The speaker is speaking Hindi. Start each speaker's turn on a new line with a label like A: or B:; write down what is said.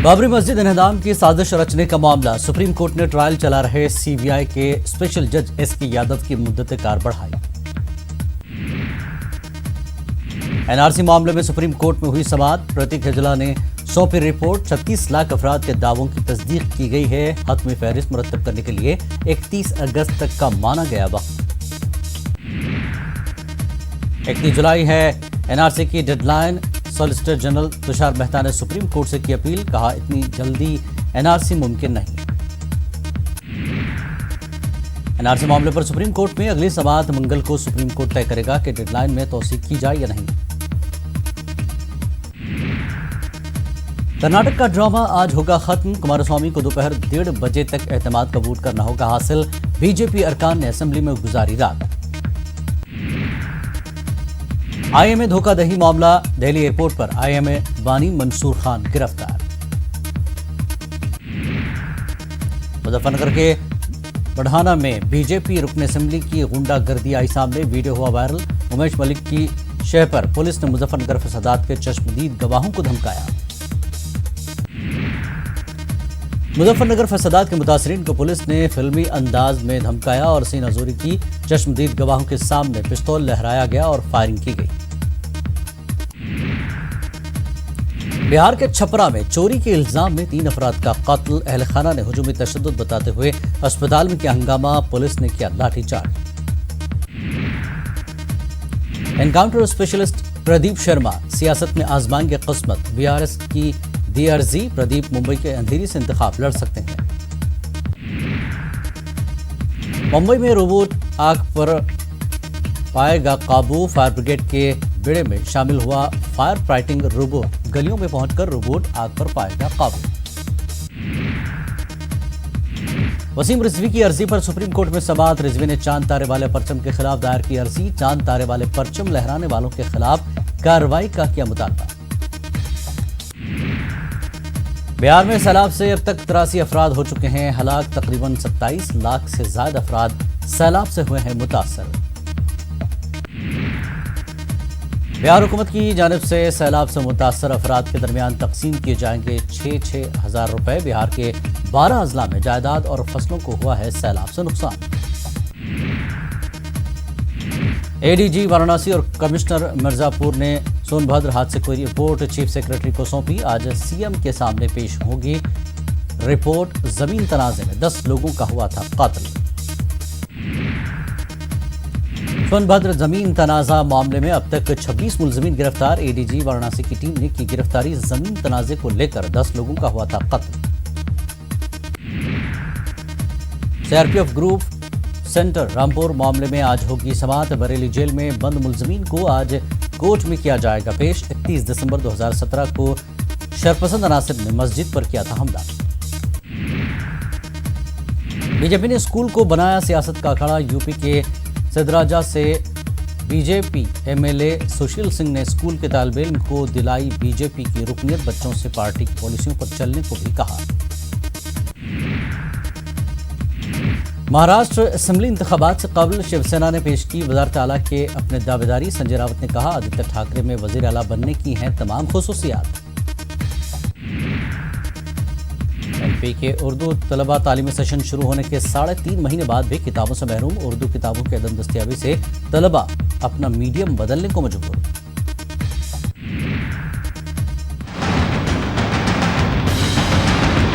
A: बाबरी मस्जिद इन्हदाम की साजिश रचने का मामला। सुप्रीम कोर्ट ने ट्रायल चला रहे सीबीआई के स्पेशल जज एसके यादव की मुद्दत कार बढ़ाई। एनआरसी मामले में सुप्रीम कोर्ट में हुई समाअत। प्रतीक हजला ने सौंपी रिपोर्ट। 36 लाख अफराद के दावों की तस्दीक की गई है। हतमी फहरिस्त मुरत्तब करने के लिए 31 अगस्त तक का माना गया वक्त। 31 जुलाई है एनआरसी की deadline. Solicitor general Tushar Mehta ने सुप्रीम कोर्ट से की अपील। कहा, इतनी जल्दी एनआरसी मुमकिन नहीं। एनआरसी मामले पर सुप्रीम कोर्ट में अगली समाअत मंगल को सुप्रीम कोर्ट तय करेगा कि डेडलाइन में तौसीक की जाए या नहीं। कर्नाटक का ड्रामा आज होगा खत्म। कुमारस्वामी को दोपहर 1:30 बजे तक एतमाद का वोट करना होगा हासिल। बीजेपी अरकान ने असेंबली में गुजारी रात। आईएमए धोखाधड़ी मामला। दिल्ली एयरपोर्ट पर आईएमए बानी मंसूर खान गिरफ्तार। मुजफ्फरनगर के बढ़ाना में बीजेपी रुकन असेंबली की गुंडागर्दी आई सामने। वीडियो हुआ वायरल। उमेश मलिक की शह पर पुलिस ने मुजफ्फरनगर फसादात के चश्मदीद गवाहों को धमकाया। मुजफ्फरनगर फसादात के मुतासरीन को पुलिस ने फिल्मी अंदाज में धमकाया और सीना जोरी की। चश्मदीद गवाहों के सामने पिस्तौल लहराया गया और फायरिंग की गई। बिहार के छपरा में चोरी के इल्जाम में 3 अफराद का कत्ल। अहल खाना ने हुजूमी तशद्दुद बताते हुए अस्पताल में किया हंगामा। पुलिस ने किया लाठीचार्ज। एनकाउंटर स्पेशलिस्ट प्रदीप शर्मा सियासत में आजमाएंगे किस्मत। बीआरएस की दी अर्जी। प्रदीप मुंबई के अंधेरी से इंतखाब लड़ सकते हैं। मुंबई में रोबोट आग पर पाएगा काबू। फायर ब्रिगेड के बेड़े में शामिल हुआ फायर फाइटिंग रोबोट। गलियों में पहुंचकर रोबोट आग पर पाएगा काबू। वसीम रिजवी की अर्जी पर सुप्रीम कोर्ट में समाअत। रिजवी ने चांद तारे वाले परचम के खिलाफ दायर की अर्जी। चांद तारे वाले परचम लहराने वालों के खिलाफ कार्रवाई का किया मुतालबा। बिहार में सैलाब से अब तक 83 अफराद हो चुके हैं हलाक। तकरीबन 27 लाख से ज्यादा अफराद सैलाब से हुए हैं मुतासर। बिहार हुकूमत की जानिब से सैलाब से मुतासर अफराद के दरमियान तकसीम किए जाएंगे 6-6 हज़ार रुपए। बिहार के 12 अजला में जायदाद और फसलों को हुआ है सैलाब से नुकसान। एडीजी वाराणसी और कमिश्नर मिर्जापुर ने सोनभद्र हादसे की रिपोर्ट चीफ सेक्रेटरी को सौंपी। आज सीएम के सामने पेश होगी रिपोर्ट। जमीन तनाजे में 10 लोगों का हुआ था कत्ल। सोनभद्र जमीन तनाजा मामले में अब तक 26 मुलजमीन गिरफ्तार। एडीजी वाराणसी की टीम ने की गिरफ्तारी। जमीन तनाजे को लेकर 10 लोगों का हुआ था कत्ल। सीआरपीएफ ग्रुप सेंटर रामपुर मामले में आज होगी समाअत। बरेली जेल में बंद मुलजमीन को आज कोर्ट में किया जाएगा पेश। 31 दिसंबर 2017 को शरपसंद अनासिर ने मस्जिद पर किया था हमला। बीजेपी ने स्कूल को बनाया सियासत का अखाड़ा। यूपी के सिदराजा से बीजेपी एमएलए सुशील सिंह ने स्कूल के तालिब इल्म को दिलाई बीजेपी की रुकनियत। बच्चों से पार्टी की पॉलिसियों पर चलने को भी कहा। महाराष्ट्र असेंबली इंतखाबात से कबल शिवसेना ने पेश की वज़ारत आला के अपने दावेदारी। संजय रावत ने कहा, आदित्य ठाकरे में वज़ीर आला बनने की हैं तमाम खुसूसियात। एमपी के उर्दू तलबा तालीमी सेशन शुरू होने के 3.5 महीने बाद भी किताबों से महरूम। उर्दू किताबों की अदम दस्तयाबी से तलबा अपना मीडियम बदलने को मजबूर।